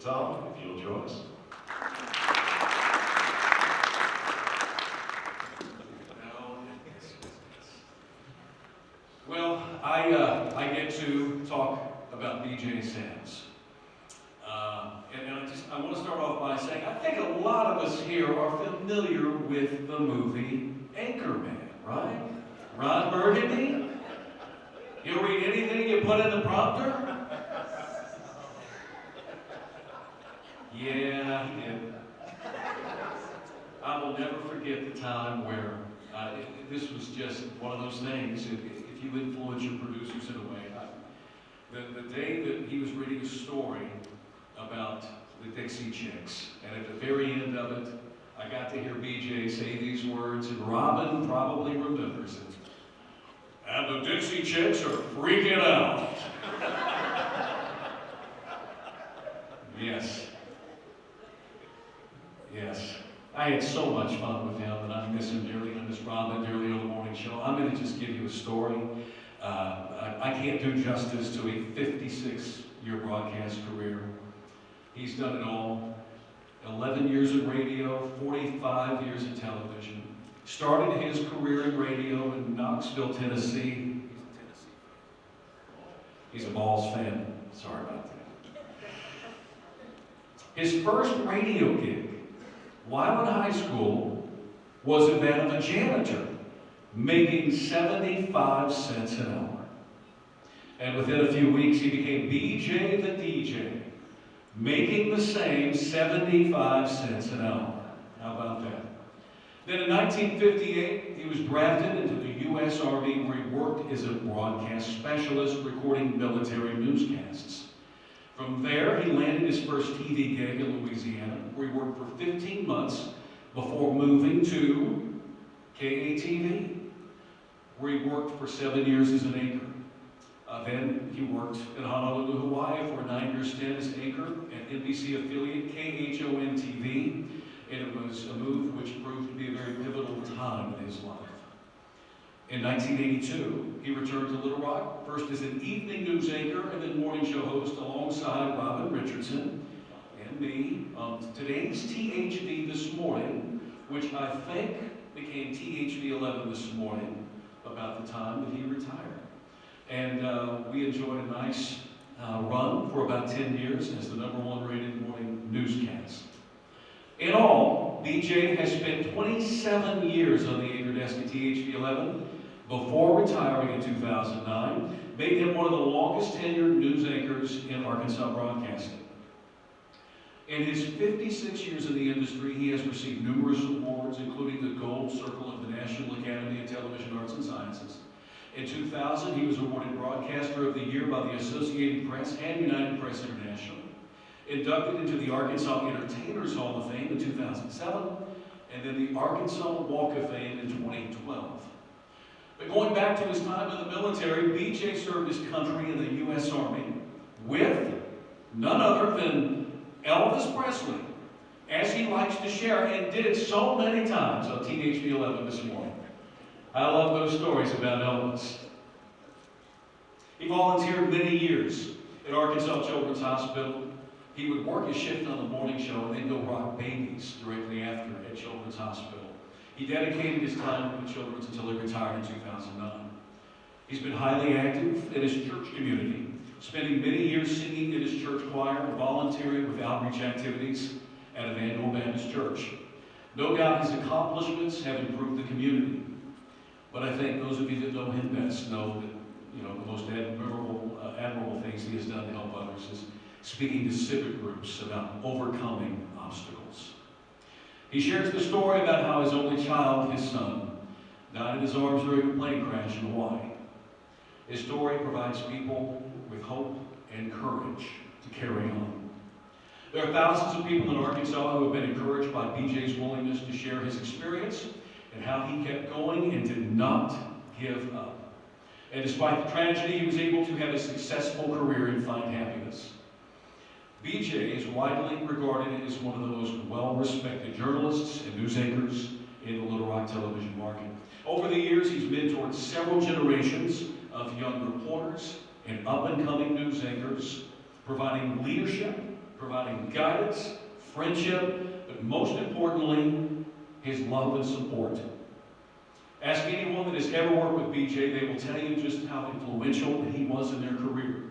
Tom, if you'll join us. Well, I get to talk about BJ Sams. I want to start off by saying I think a lot of us here are familiar with the movie Anchorman, right? Ron Burgundy? You'll read anything you put in the prompter? Yeah, he did. I will never forget the time where this was just one of those things. If you influence your producers in a way, the day that he was reading a story about the Dixie Chicks, and at the very end of it, I got to hear BJ say these words, and Robin probably remembers it. And the Dixie Chicks are freaking out. Yes. Yes. I had so much fun with him, and I miss him dearly. I miss Robin dearly on the morning show. I'm going to just give you a story. I can't do justice to a 56-year broadcast career. He's done it all. 11 years in radio, 45 years in television. Started his career in radio in Knoxville, Tennessee. He's a Balls fan. Sorry about that. His first radio gig while in high school was that of a janitor, making 75 cents an hour. And within a few weeks, he became BJ the DJ, making the same 75 cents an hour. How about that? Then in 1958, he was drafted into the U.S. Army, where he worked as a broadcast specialist, recording military newscasts. From there, he landed his first TV gig in Louisiana, where he worked for 15 months before moving to KATV, where he worked for 7 years as an anchor. Then he worked in Honolulu, Hawaii for a 9-year stint as anchor at NBC affiliate KHON-TV, and it was a move which proved to be a very pivotal time in his life. In 1982, he returned to Little Rock, first as an evening news anchor and then morning show host alongside Robin Richardson and me on today's THV This Morning, which I think became THV 11 this morning, about the time that he retired. And we enjoyed a nice run for about 10 years as the #1 rated morning newscast. In all, BJ has spent 27 years on the anchor desk at THV 11 before retiring in 2009, making him one of the longest tenured news anchors in Arkansas broadcasting. In his 56 years in the industry, he has received numerous awards, including the Gold Circle of the National Academy of Television Arts and Sciences. In 2000, he was awarded Broadcaster of the Year by the Associated Press and United Press International. Inducted into the Arkansas Entertainers Hall of Fame in 2007, and then the Arkansas Walk of Fame in 2012. But going back to his time in the military, BJ served his country in the U.S. Army with none other than Elvis Presley, as he likes to share, and did it so many times on THV 11 this morning. I love those stories about Elvis. He volunteered many years at Arkansas Children's Hospital. He would work his shift on the morning show and then go rock babies directly after at Children's Hospital. He dedicated his time to the Children's until he retired in 2009. He's been highly active in his church community, spending many years singing in his church choir and volunteering with outreach activities at Emmanuel Baptist Church. No doubt his accomplishments have improved the community, but I think those of you that know him best know that the most admirable things he has done to help others is speaking to civic groups about overcoming obstacles. He shares the story about how his only child, his son, died in his arms during a plane crash in Hawaii. His story provides people with hope and courage to carry on. There are thousands of people in Arkansas who have been encouraged by BJ's willingness to share his experience and how he kept going and did not give up. And despite the tragedy, he was able to have a successful career and find happiness. BJ is widely regarded as one of the most well-respected journalists and news anchors in the Little Rock television market. Over the years, he's mentored several generations of young reporters and up-and-coming news anchors, providing leadership, providing guidance, friendship, but most importantly, his love and support. Ask anyone that has ever worked with BJ, they will tell you just how influential he was in their career.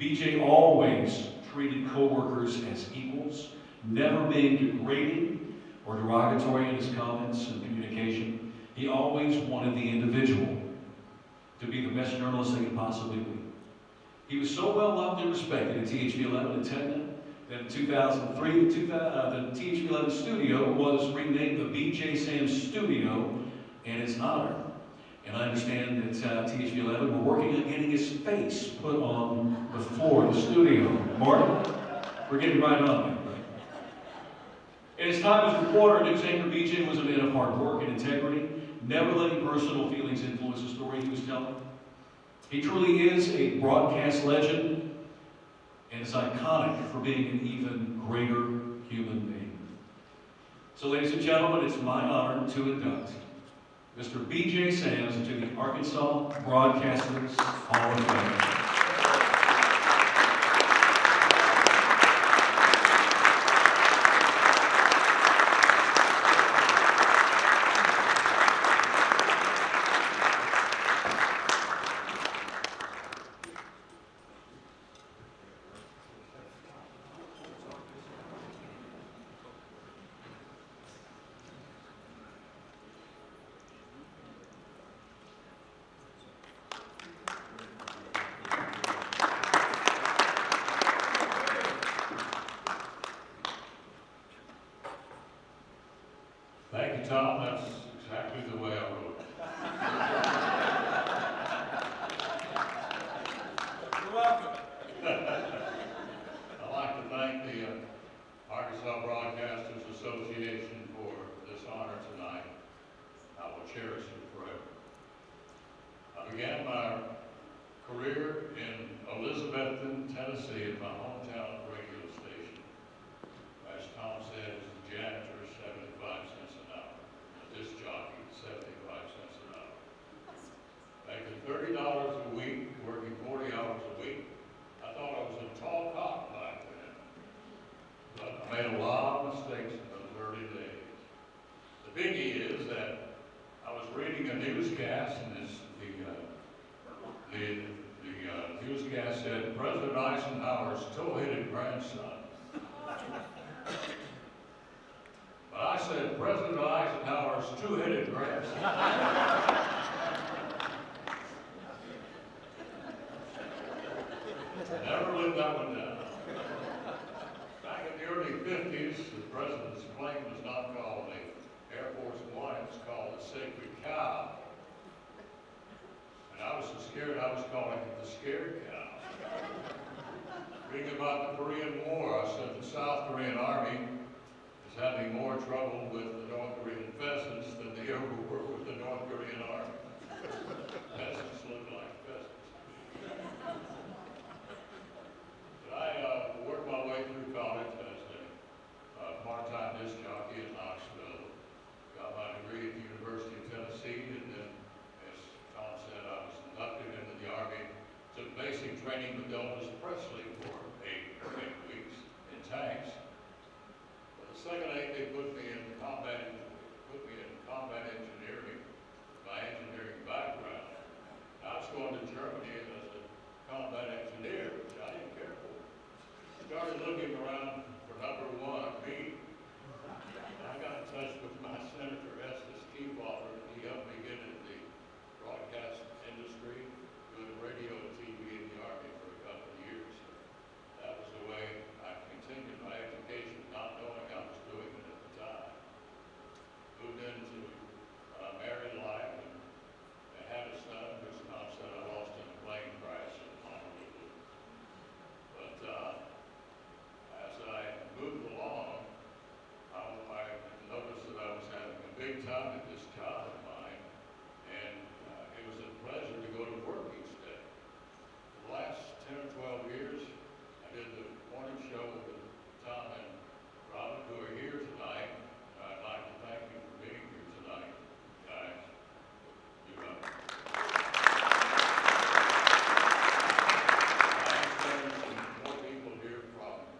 BJ always treated coworkers as equals, never being degrading or derogatory in his comments and communication. He always wanted the individual to be the best journalist they could possibly be. He was so well loved and respected at THV11 in Tecna that in 2003, the THV11 studio was renamed the BJ Sams Studio, and it's an honor. And I understand that THV11 were working on getting his face put on the floor of the studio. Martin, we're getting right on it. In his time as reporter and news anchor, BJ was a man of hard work and integrity, never letting personal feelings influence the story he was telling. He truly is a broadcast legend and is iconic for being an even greater human being. So, ladies and gentlemen, it's my honor to induct Mr. BJ Sams into the Arkansas Broadcasters Hall of Fame. Thank you, Tom. That's exactly the way I wrote it. You're welcome. I'd like to thank the Arkansas Broadcasters Association for this honor tonight. I will cherish it forever. I began my career in Elizabethton, Tennessee, at my hometown radio station. As Tom said, as a janitor, 75 cents an hour. A disc jockey, 75 cents an hour. Making $30 a week, working 40 hours a week. I thought I was a tall cop back then. But I made a lot of mistakes in those early days. The biggie is that I was reading a newscast, and the newscast said, President Eisenhower's toe-headed grandson. But I said, President Eisenhower's two-headed grandson. I never lived that one down. Back in the early 50s, the president's plane was not called the Air Force One, it was called the Sacred Cow. And I was so scared I was calling it the Scared Cow. Reading about the Korean War, I said the South Korean Army is having more trouble with the North Korean pheasants than they ever were with the North Korean Army. Pheasants look like pheasants. But I worked my way through college as a part-time disc jockey in Knoxville. Got my degree at the University of Tennessee, and then, as Tom said, I was inducted into the Army. Took basic training with Elvis Presley for 8 weeks in tanks. But the second 8, they put me in combat engineering, my engineering background. I was going to Germany as a combat engineer, which I didn't care for. Started looking around for number one, me. I got in touch with my senator, Estes Kefauver, and he helped me get into the broadcast industry, doing radio and TV in the Army for a couple of years. That was the way I continued my education, not knowing I was doing it at the time. Moved into married life and I had a son, which Tom said I lost in a plane crash in Honolulu. But as I moved along, I noticed that I was having a big time at this job of mine, and it was a pleasure to go to work each day. The last 10 or 12 years, I did the morning show with Tom and Robin, who are here tonight. I'd like to thank you for being here tonight, guys. You know. I understand there's more people here from the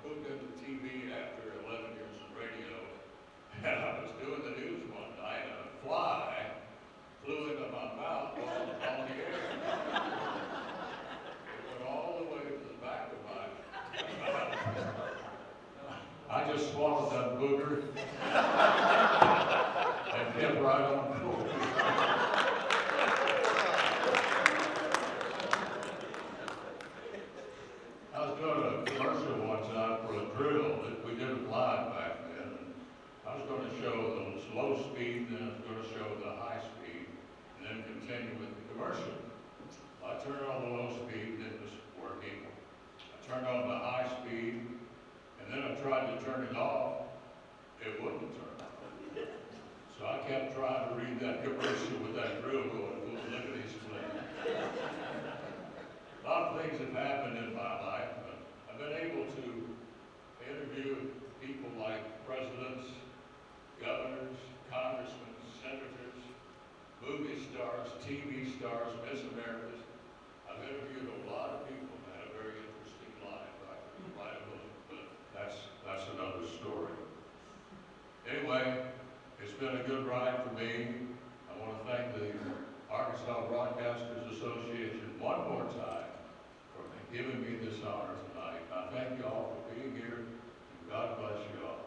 hooked into TV after 11 years of radio, and I was doing the news one night, and a fly flew into my mouth while on the air. It went all the way to the back of my mouth. I just swallowed that booger and kept right on course. I was doing a commercial one time for a drill that we didn't live back then. And I was going to show the slow speed, then I was going to show the high speed, and then continue with the commercial. I turned on the low speed, and it was working. I turned on the high speed, and then I tried to turn it off. It wouldn't turn off. So I kept trying to read that commercial with that drill going, "Ooh, look at these flames." A lot of things have happened in my life, but I've been able to interview people like presidents, governors, congressmen, senators, movie stars, TV stars, Miss Americas. I've interviewed a lot of people and had a very interesting life. I could write a book, but that's another story. Anyway, it's been a good ride for me. I want to thank the Arkansas Broadcasters Association one more time for giving me this honor tonight. I thank you all for being here, and God bless you all.